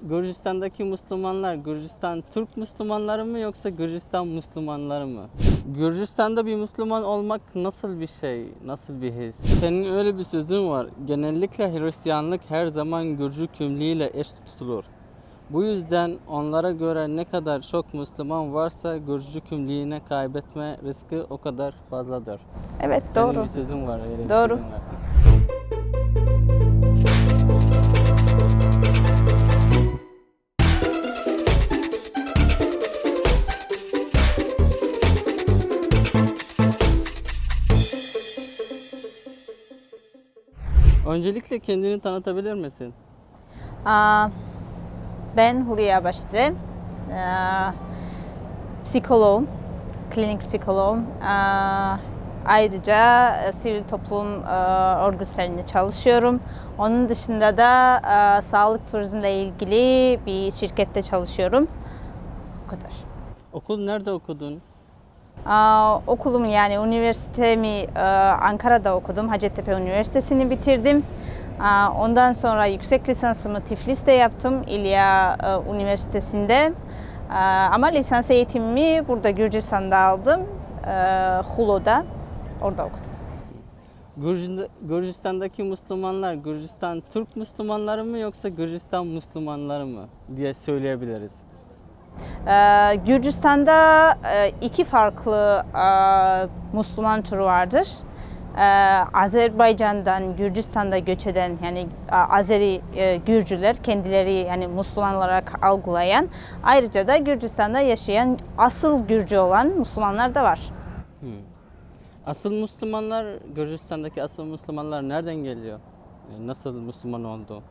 Gürcistan'daki Müslümanlar, Gürcistan Türk Müslümanları mı yoksa Gürcistan Müslümanları mı? Gürcistan'da bir Müslüman olmak nasıl bir şey, nasıl bir his? Senin öyle bir sözün var, genellikle Hristiyanlık her zaman Gürcü kimliğiyle eş tutulur. Bu yüzden onlara göre ne kadar çok Müslüman varsa Gürcü kimliğini kaybetme riski o kadar fazladır. Evet, Senin doğru. bir sözün var, öyle bir Doğru. sözün var. Öncelikle kendini tanıtabilir misin? Ben Huriye Başçı, psikoloğum, klinik psikoloğum. Ayrıca sivil toplum örgütlerinde çalışıyorum. Onun dışında da sağlık turizmle ilgili bir şirkette çalışıyorum. Bu kadar. Okul nerede okudun? Okulum yani üniversitemi Ankara'da okudum. Hacettepe Üniversitesi'ni bitirdim. Ondan sonra yüksek lisansımı Tiflis'te yaptım, İlya Üniversitesi'nde. Ama lisans eğitimimi burada Gürcistan'da aldım, Hulo'da. Orada okudum. Gürcistan'daki Müslümanlar, Gürcistan Türk Müslümanları mı yoksa Gürcistan Müslümanları mı diye söyleyebiliriz. Gürcistan'da iki farklı Müslüman türü vardır. Azerbaycan'dan Gürcistan'da göç eden yani Azeri Gürcüler kendileri yani Müslüman olarak algılayan, ayrıca da Gürcistan'da yaşayan asıl Gürcü olan Müslümanlar da var. Asıl Müslümanlar, Gürcistan'daki asıl Müslümanlar nereden geliyor? Nasıl Müslüman oldu?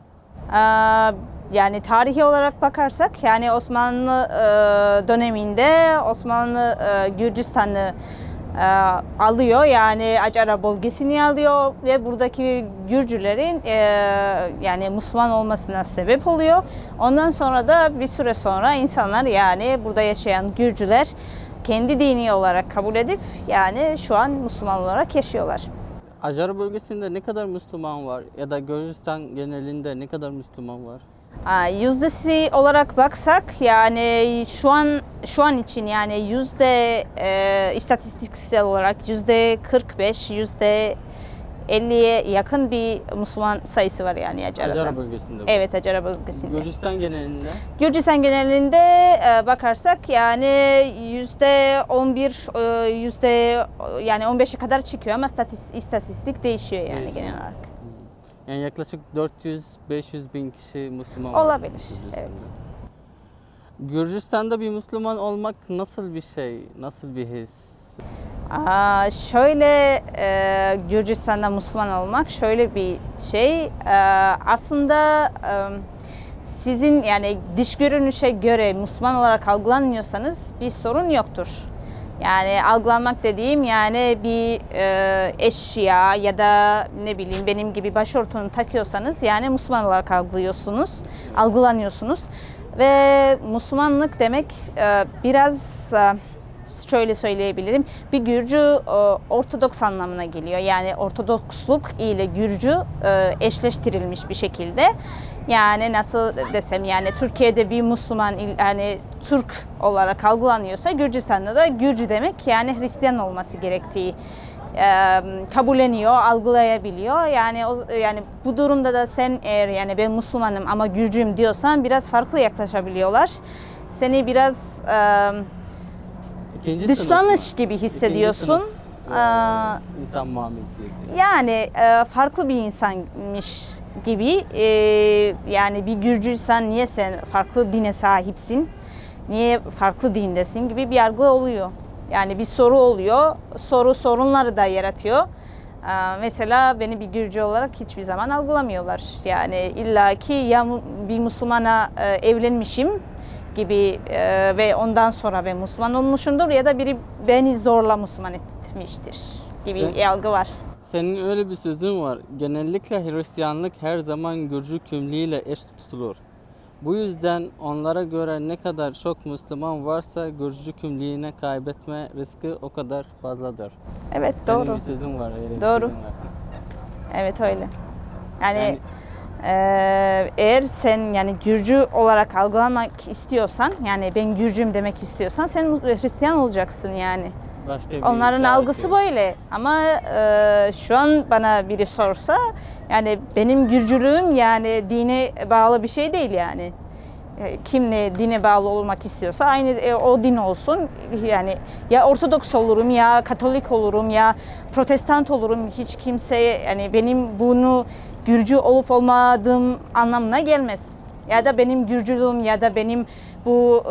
Yani tarihi olarak bakarsak yani Osmanlı döneminde Osmanlı Gürcistan'ı alıyor, yani Acara bölgesini alıyor ve buradaki Gürcülerin yani Müslüman olmasına sebep oluyor. Ondan sonra da bir süre sonra insanlar yani burada yaşayan Gürcüler kendi dini olarak kabul edip yani şu an Müslüman olarak yaşıyorlar. Acar bölgesinde ne kadar Müslüman var ya da Gürcistan genelinde ne kadar Müslüman var? Yüzdesi olarak baksak yani şu an için yani istatistiksel olarak %45, %50'ye yakın bir Müslüman sayısı var yani Acara'da. Acar bölgesinde. Evet, Acara bölgesinde. Gürcistan genelinde? Gürcistan genelinde bakarsak yani %11, yani 15'e kadar çıkıyor ama istatistik değişiyor yani Değişiyor. genel olarak. Yani yaklaşık 400-500 bin kişi Müslüman var. Olabilir, Gürcistan'da. evet. Gürcistan'da bir Müslüman olmak nasıl bir şey, nasıl bir his? Gürcistan'da Müslüman olmak şöyle bir şey. Aslında sizin yani dış görünüşe göre Müslüman olarak algılanmıyorsanız bir sorun yoktur. Yani algılanmak dediğim yani bir eşya ya da ne bileyim benim gibi başörtünü takıyorsanız yani Müslüman olarak algılanıyorsunuz. Ve Müslümanlık demek biraz şöyle söyleyebilirim. Bir Gürcü Ortodoks anlamına geliyor. Yani Ortodoksluk ile Gürcü eşleştirilmiş bir şekilde. Yani nasıl desem yani Türkiye'de bir Müslüman yani Türk olarak algılanıyorsa Gürcistan'da da Gürcü demek yani Hristiyan olması gerektiği kabulleniyor, algılayabiliyor. Yani bu durumda da sen eğer yani ben Müslümanım ama Gürcüyüm diyorsan biraz farklı yaklaşabiliyorlar. Seni biraz dışlamış gibi hissediyorsun. İnsan muamelesi yapıyor. Yani farklı bir insanmış gibi. Yani bir Gürcüysen niye sen farklı dine sahipsin? Niye farklı dindesin gibi bir yargı oluyor. Yani bir soru oluyor. Sorunları da yaratıyor. Mesela beni bir Gürcü olarak hiçbir zaman algılamıyorlar. Yani illaki ya bir Müslümana evlenmişim gibi ve ondan sonra ben Müslüman olmuşumdur ya da biri beni zorla Müslüman etmiştir gibi bir algı var. Senin öyle bir sözün var. Genellikle Hristiyanlık her zaman Gürcü kimliğiyle eş tutulur. Bu yüzden onlara göre ne kadar çok Müslüman varsa Gürcü kimliğini kaybetme riski o kadar fazladır. Evet, Senin doğru. bir sözün var, öyle bir Doğru. sözün var. Evet, öyle. Yani Eğer sen yani Gürcü olarak algılamak istiyorsan, yani ben Gürcüyüm demek istiyorsan sen Hristiyan olacaksın yani. Başka bir Onların işaret algısı yok. böyle. Ama şu an bana biri sorsa, yani benim Gürcülüğüm yani dine bağlı bir şey değil yani. Kim ne dine bağlı olmak istiyorsa aynı o din olsun. Yani ya Ortodoks olurum ya Katolik olurum ya Protestant olurum. Hiç kimse yani benim bunu Gürcü olup olmadığım anlamına gelmez. Ya da benim Gürcülüğüm ya da benim bu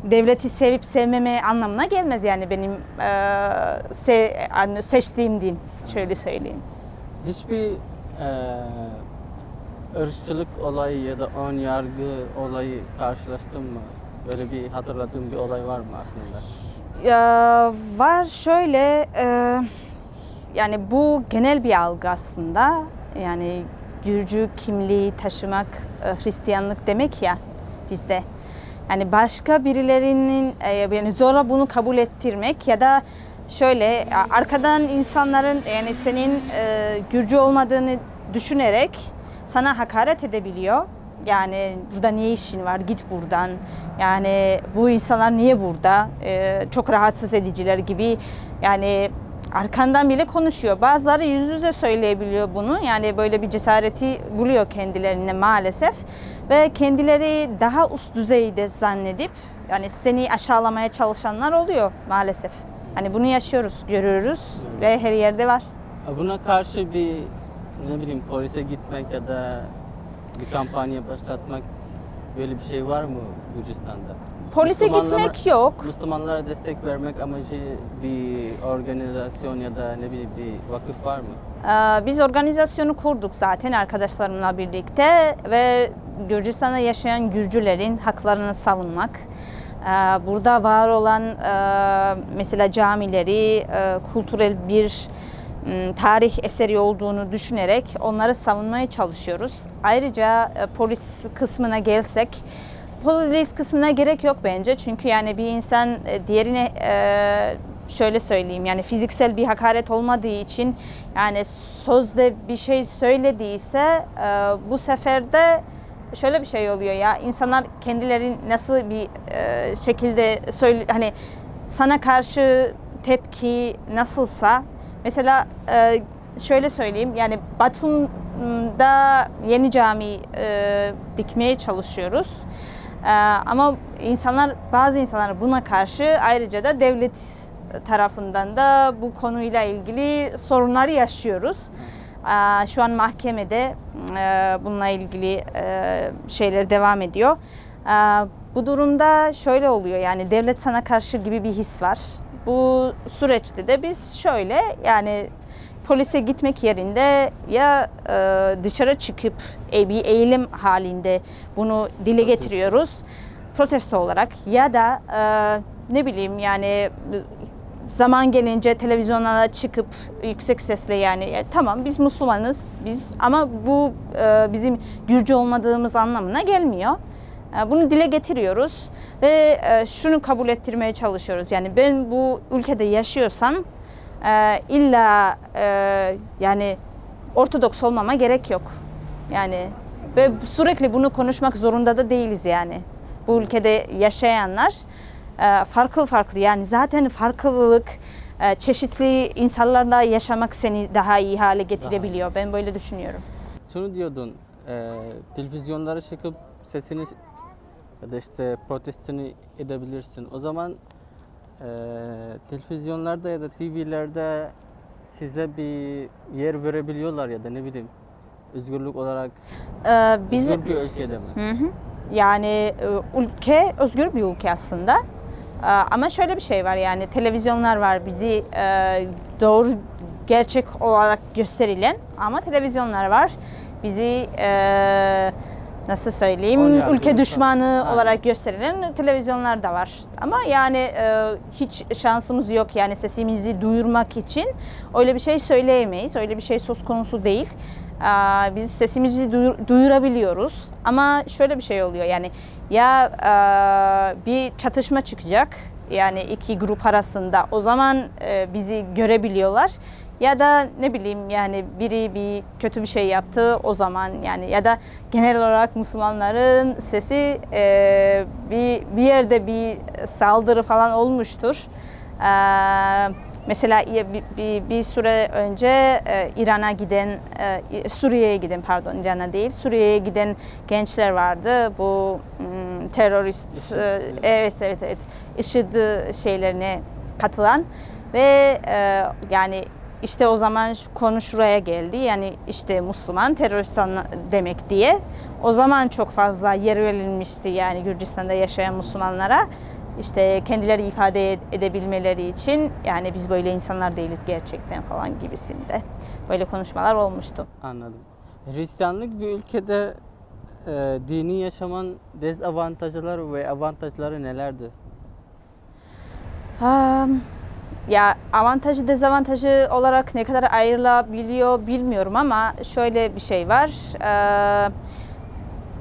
devleti sevip sevmeme anlamına gelmez yani benim seçtiğim din. Şöyle söyleyeyim. Hiçbir ırkçılık olayı ya da ön yargı olayı karşılaştın mı? Böyle bir hatırladığın bir olay var mı aklında? Var şöyle, yani bu genel bir algı aslında. Yani Gürcü kimliği taşımak Hristiyanlık demek ya bizde. Yani başka birilerinin yani zorla bunu kabul ettirmek ya da şöyle arkadan insanların yani senin Gürcü olmadığını düşünerek sana hakaret edebiliyor. Yani burada ne işin var, git buradan. Yani bu insanlar niye burada? Çok rahatsız ediciler gibi yani arkandan bile konuşuyor. Bazıları yüz yüze söyleyebiliyor bunu. Yani böyle bir cesareti buluyor kendilerine maalesef. Ve kendileri daha üst düzeyde zannedip yani seni aşağılamaya çalışanlar oluyor maalesef. Hani bunu yaşıyoruz, görüyoruz ve her yerde var. Buna karşı bir ne bileyim polise gitmek ya da bir kampanya başlatmak böyle bir şey var mı Gürcistan'da? Polise gitmek yok. Müslümanlara destek vermek amacı bir organizasyon ya da ne bileyim bir vakıf var mı? Biz organizasyonu kurduk zaten arkadaşlarımla birlikte ve Gürcistan'da yaşayan Gürcülerin haklarını savunmak. Burada var olan mesela camileri, kültürel bir tarih eseri olduğunu düşünerek onları savunmaya çalışıyoruz. Ayrıca polis kısmına gelsek, polis kısmına gerek yok bence. Çünkü yani bir insan diğerine şöyle söyleyeyim yani fiziksel bir hakaret olmadığı için yani sözde bir şey söylediyse bu sefer de şöyle bir şey oluyor ya insanlar kendileri nasıl bir şekilde hani sana karşı tepki nasılsa mesela şöyle söyleyeyim yani Batum'da yeni cami dikmeye çalışıyoruz. Ama bazı insanlar buna karşı ayrıca da devlet tarafından da bu konuyla ilgili sorunlar yaşıyoruz. Şu an mahkemede bununla ilgili şeyler devam ediyor. Bu durumda şöyle oluyor yani devlet sana karşı gibi bir his var. Bu süreçte de biz şöyle yani polise gitmek yerinde ya dışarı çıkıp bir eylem halinde bunu dile getiriyoruz protesto olarak ya da ne bileyim yani zaman gelince televizyonlara çıkıp yüksek sesle yani tamam biz Müslümanız biz ama bu bizim Gürcü olmadığımız anlamına gelmiyor. Bunu dile getiriyoruz ve şunu kabul ettirmeye çalışıyoruz. Yani ben bu ülkede yaşıyorsam illa yani Ortodoks olmama gerek yok. Yani ve sürekli bunu konuşmak zorunda da değiliz yani. Bu ülkede yaşayanlar farklı yani zaten farklılık çeşitli insanlarla yaşamak seni daha iyi hale getirebiliyor. Ben böyle düşünüyorum. Şunu diyordun, televizyonlara çıkıp sesini ya da işte protestini edebilirsin. O zaman televizyonlarda ya da TV'lerde size bir yer verebiliyorlar ya da ne bileyim özgürlük olarak özgür bir ülkede mi? Hı. Yani ülke özgür bir ülke aslında. Ama şöyle bir şey var yani televizyonlar var bizi doğru gerçek olarak gösterilen ama televizyonlar var bizi nasıl söyleyeyim ülke düşmanı olarak gösterilen televizyonlar da var. Ama yani hiç şansımız yok yani sesimizi duyurmak için öyle bir şey söyleyemeyiz. Öyle bir şey söz konusu değil. Biz sesimizi duyurabiliyoruz ama şöyle bir şey oluyor yani ya bir çatışma çıkacak yani iki grup arasında o zaman bizi görebiliyorlar Ya da ne bileyim yani biri bir kötü bir şey yaptı o zaman yani ya da genel olarak Müslümanların sesi bir yerde bir saldırı falan olmuştur. Mesela bir süre önce İran'a giden, Suriye'ye giden pardon İran'a değil Suriye'ye giden gençler vardı. Bu terörist, evet IŞİD şeylerine katılan ve yani işte o zaman konu şuraya geldi. Yani işte Müslüman terörist demek diye. O zaman çok fazla yer verilmişti yani Gürcistan'da yaşayan Müslümanlara. İşte kendileri ifade edebilmeleri için yani biz böyle insanlar değiliz gerçekten falan gibisinde böyle konuşmalar olmuştu. Anladım. Hristiyanlık bir ülkede dini yaşamın dezavantajları ve avantajları nelerdir? Ya avantajı dezavantajı olarak ne kadar ayrılabiliyor bilmiyorum ama şöyle bir şey var.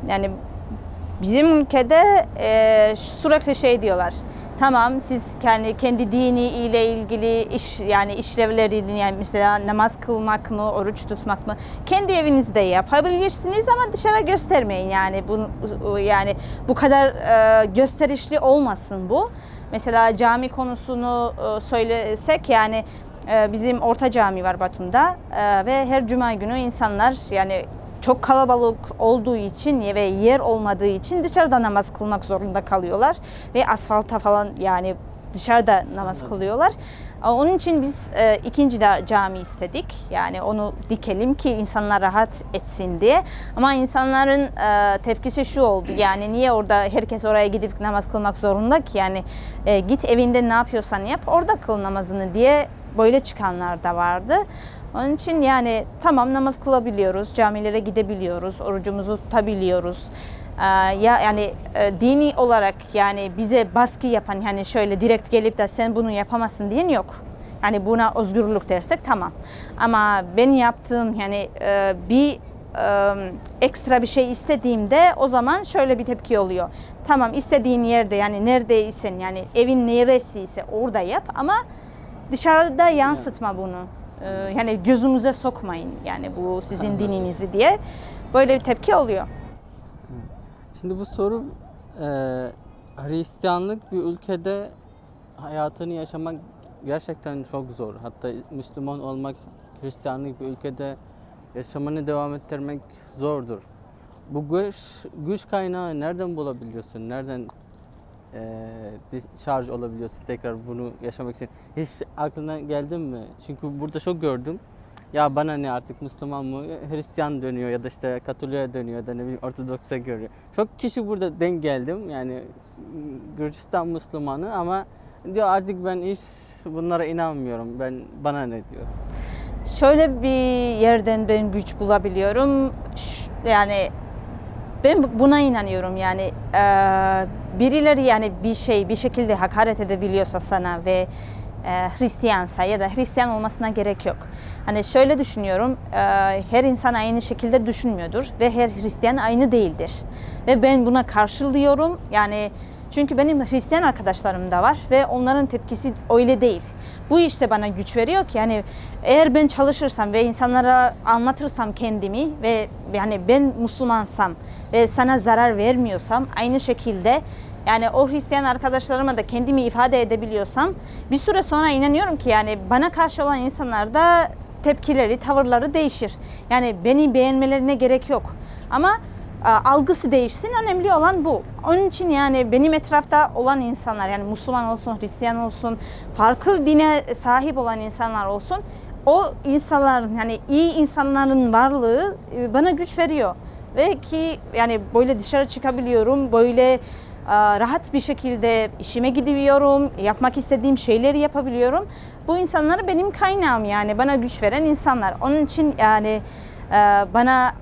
Yani bizim ülkede sürekli şey diyorlar. Tamam siz kendi dini ile ilgili yani işlevlerini yani mesela namaz kılmak mı, oruç tutmak mı kendi evinizde yapabilirsiniz ama dışarı göstermeyin yani yani bu kadar gösterişli olmasın bu. Mesela cami konusunu söylesek yani bizim orta cami var Batum'da ve her cuma günü insanlar yani çok kalabalık olduğu için ve yer olmadığı için dışarıda namaz kılmak zorunda kalıyorlar ve asfalta falan yani dışarıda namaz kılıyorlar. Onun için biz ikinci de cami istedik. Yani onu dikelim ki insanlar rahat etsin diye. Ama insanların tepkisi şu oldu. Yani niye orada herkes oraya gidip namaz kılmak zorunda ki? Yani git evinde ne yapıyorsan yap orada kıl namazını diye böyle çıkanlar da vardı. Onun için yani tamam namaz kılabiliyoruz, camilere gidebiliyoruz, orucumuzu tutabiliyoruz. Yani dini olarak yani bize baskı yapan yani şöyle direkt gelip de sen bunu yapamazsın diyen yok. Yani buna özgürlük dersek tamam. Ama ben yaptığım yani bir ekstra bir şey istediğimde o zaman şöyle bir tepki oluyor. Tamam istediğin yerde yani neredeysen yani evin neresiyse orada yap ama dışarıda yansıtma bunu. Yani gözünüze sokmayın yani bu sizin dininizi diye böyle bir tepki oluyor. Şimdi bu soru Hristiyanlık bir ülkede hayatını yaşamak gerçekten çok zor. Hatta Müslüman olmak Hristiyanlık bir ülkede yaşamını devam ettirmek zordur. Bu güç kaynağı nereden bulabiliyorsun? Nereden şarj olabiliyorsun tekrar bunu yaşamak için? Hiç aklına geldi mi? Çünkü burada çok gördüm. Ya bana ne artık Müslüman mı? Hristiyan dönüyor ya da işte Katolik'e dönüyor ya da ne bileyim Ortodoks'a görüyor. Çok kişi burada denk geldim. Yani Gürcistan Müslümanı ama diyor artık ben hiç bunlara inanmıyorum. Bana ne diyor. Şöyle bir yerden ben güç bulabiliyorum. Yani ben buna inanıyorum yani birileri yani bir şekilde hakaret edebiliyorsa sana ve Hristiyansa ya da Hristiyan olmasına gerek yok. Hani şöyle düşünüyorum, her insan aynı şekilde düşünmüyordur ve her Hristiyan aynı değildir. Ve ben buna karşılıyorum yani çünkü benim Hristiyan arkadaşlarım da var ve onların tepkisi öyle değil. Bu işte bana güç veriyor ki yani eğer ben çalışırsam ve insanlara anlatırsam kendimi ve yani ben Müslümansam ve sana zarar vermiyorsam aynı şekilde yani o Hristiyan arkadaşlarıma da kendimi ifade edebiliyorsam bir süre sonra inanıyorum ki yani bana karşı olan insanlar da tepkileri, tavırları değişir. Yani beni beğenmelerine gerek yok. Ama algısı değişsin, önemli olan bu. Onun için yani benim etrafta olan insanlar yani Müslüman olsun, Hristiyan olsun, farklı dine sahip olan insanlar olsun, o insanların yani iyi insanların varlığı bana güç veriyor. Ve ki yani böyle dışarı çıkabiliyorum, böyle rahat bir şekilde işime gidiyorum, yapmak istediğim şeyleri yapabiliyorum. Bu insanlar benim kaynağım yani bana güç veren insanlar. Onun için yani bana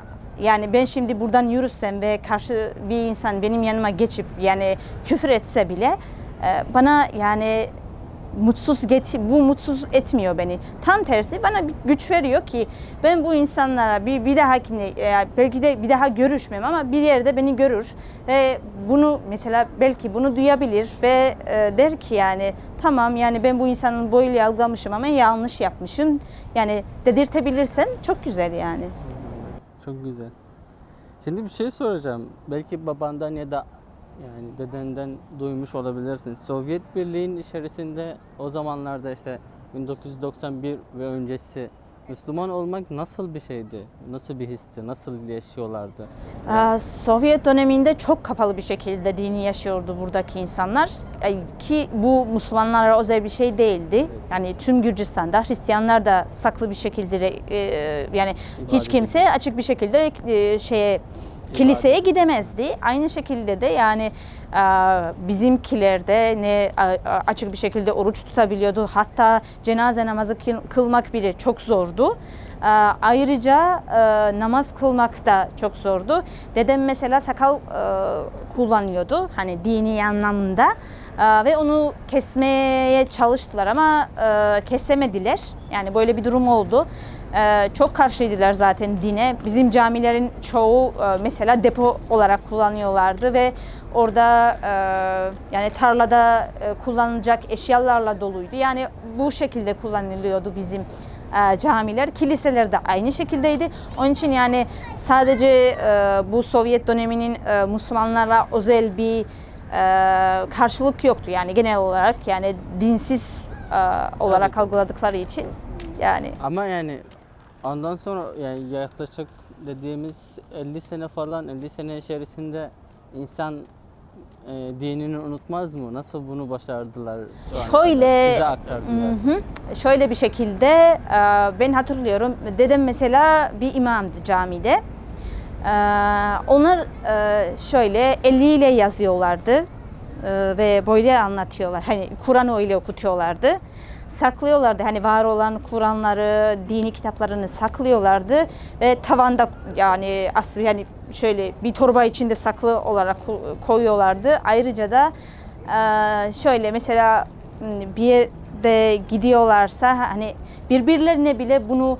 yani ben şimdi buradan yürüsem ve karşı bir insan benim yanıma geçip yani küfür etse bile bana yani bu mutsuz etmiyor beni. Tam tersi bana bir güç veriyor ki ben bu insanlara bir dahakine belki de bir daha görüşmem ama bir yerde beni görür ve bunu mesela belki bunu duyabilir ve der ki yani tamam yani ben bu insanın böyle algılamışım ama yanlış yapmışım. Yani dedirtebilirsem çok güzel yani. Çok güzel. Şimdi bir şey soracağım. Belki babandan ya da yani dedenden duymuş olabilirsin. Sovyet Birliği'nin içerisinde o zamanlarda işte 1991 ve öncesi Müslüman olmak nasıl bir şeydi? Nasıl bir histi? Nasıl yaşıyorlardı? Sovyet döneminde çok kapalı bir şekilde dini yaşıyordu buradaki insanlar. Ki bu Müslümanlara özel bir şey değildi. Yani tüm Gürcistan'da Hristiyanlar da saklı bir şekilde yani hiç kimse açık bir şekilde kiliseye gidemezdi. Aynı şekilde de yani bizimkiler de ne açık bir şekilde oruç tutabiliyordu. Hatta cenaze namazı kılmak bile çok zordu. Ayrıca namaz kılmak da çok zordu. Dedem mesela sakal kullanıyordu hani dini anlamda ve onu kesmeye çalıştılar ama kesemediler. Yani böyle bir durum oldu. Çok karşıydılar zaten dine. Bizim camilerin çoğu mesela depo olarak kullanıyorlardı ve orada yani tarlada kullanılacak eşyalarla doluydu. Yani bu şekilde kullanılıyordu bizim camiler. Kiliseler de aynı şekildeydi. Onun için yani sadece bu Sovyet döneminin Müslümanlara özel bir karşılık yoktu. Yani genel olarak yani dinsiz olarak algıladıkları için yani. Ama yani ondan sonra yani yaklaşık dediğimiz 50 sene falan 50 sene içerisinde insan dinini unutmaz mı? Nasıl bunu başardılar? Şöyle size aktardılar. Şöyle bir şekilde ben hatırlıyorum. Dedem mesela bir imamdı camide. Onlar şöyle eliyle yazıyorlardı ve böyle anlatıyorlar. Hani Kur'an'ı öyle okutuyorlardı. Saklıyorlardı. Hani var olan Kur'anları, dini kitaplarını saklıyorlardı ve tavanda yani aslında yani şöyle bir torba içinde saklı olarak koyuyorlardı. Ayrıca da şöyle mesela bir yerde gidiyorlarsa hani birbirlerine bile bunu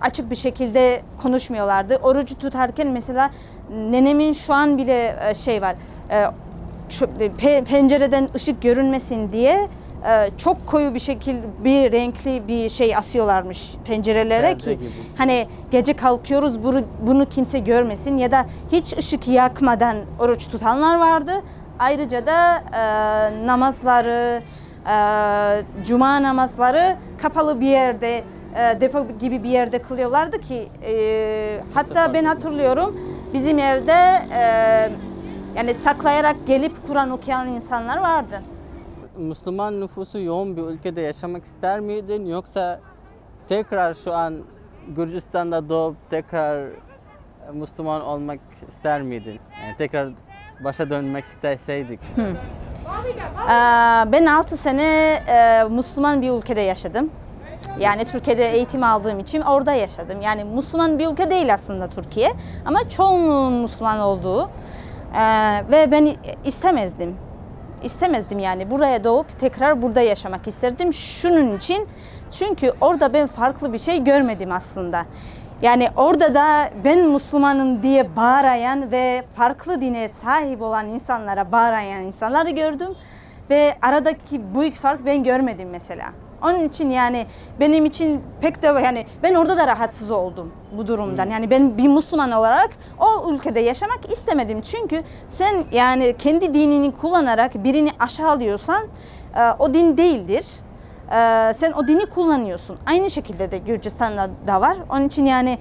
açık bir şekilde konuşmuyorlardı. Orucu tutarken mesela nenemin şu an bile şey var pencereden ışık görünmesin diye çok koyu bir bir renkli bir şey asıyorlarmış pencerelere Perde ki gibi. hani gece kalkıyoruz bunu kimse görmesin ya da hiç ışık yakmadan oruç tutanlar vardı. Ayrıca da namazları, cuma namazları kapalı bir yerde depo gibi bir yerde kılıyorlardı ki hatta ben hatırlıyorum bizim evde yani saklayarak gelip Kur'an okuyan insanlar vardı. Müslüman nüfusu yoğun bir ülkede yaşamak ister miydin yoksa tekrar şu an Gürcistan'da doğup tekrar Müslüman olmak ister miydin? Yani tekrar başa dönmek isteseydik. Ben 6 sene Müslüman bir ülkede yaşadım. Yani Türkiye'de eğitim aldığım için orada yaşadım. Yani Müslüman bir ülke değil aslında Türkiye ama çoğunluğun Müslüman olduğu ve ben istemezdim. İstemezdim yani buraya doğup tekrar burada yaşamak isterdim. Şunun için çünkü orada ben farklı bir şey görmedim aslında. Yani orada da ben Müslümanım diye bağıran ve farklı dine sahip olan insanlara bağıran insanları gördüm. Ve aradaki büyük fark ben görmedim mesela. Onun için yani benim için pek de yani ben orada da rahatsız oldum bu durumdan. Yani ben bir Müslüman olarak o ülkede yaşamak istemedim. Çünkü sen yani kendi dinini kullanarak birini aşağılıyorsan o din değildir. Sen o dini kullanıyorsun. Aynı şekilde de Gürcistan'da da var. Onun için yani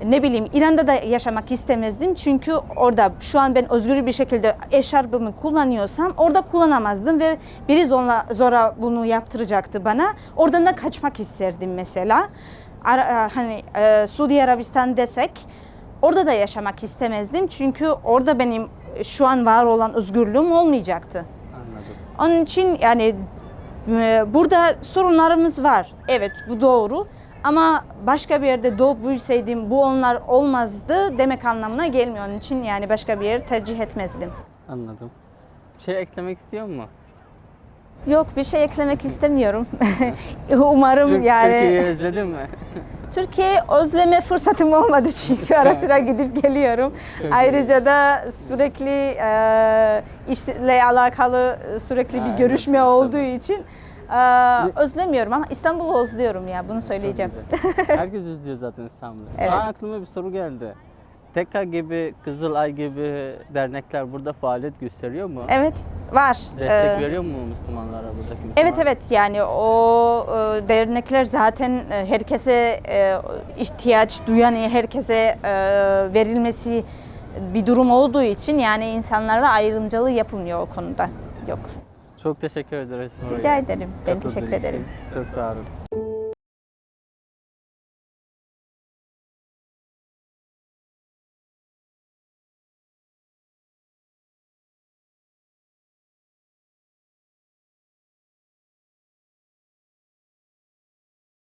ne bileyim İran'da da yaşamak istemezdim. Çünkü orada şu an ben özgür bir şekilde eşarbımı kullanıyorsam orada kullanamazdım ve biri zora bunu yaptıracaktı bana. Oradan da kaçmak isterdim mesela. Hani Suudi Arabistan desek orada da yaşamak istemezdim. Çünkü orada benim şu an var olan özgürlüğüm olmayacaktı. Anladım. Onun için yani burada sorunlarımız var. Evet bu doğru. Ama başka bir yerde doğup büyüseydim bu onlar olmazdı demek anlamına gelmiyor. Onun için yani başka bir yer tercih etmezdim. Anladım. Bir şey eklemek istiyor musun? Yok, bir şey eklemek istemiyorum. Umarım yani Türkiye'yi özledin mi? Türkiye'yi özleme fırsatım olmadı çünkü ara sıra gidip geliyorum. Çok Ayrıca da sürekli işle alakalı sürekli bir Ha, görüşme evet, olduğu tabii. için özlemiyorum ama İstanbul'u özlüyorum ya, bunu söyleyeceğim. Çok güzel. Herkes özlüyor zaten İstanbul'u. Evet. Aa, aklıma bir soru geldi. TEKA gibi, Kızılay gibi dernekler burada faaliyet gösteriyor mu? Evet, var. Destek veriyor mu Müslümanlara buradaki Müslüman? Evet evet, yani o dernekler zaten herkese ihtiyaç duyan herkese verilmesi bir durum olduğu için yani insanlara ayrımcılığı yapılmıyor o konuda. Yok. Çok teşekkür ederiz. Rica ederim. Ben Katıldığın teşekkür ederim. için. Çok sağ olun.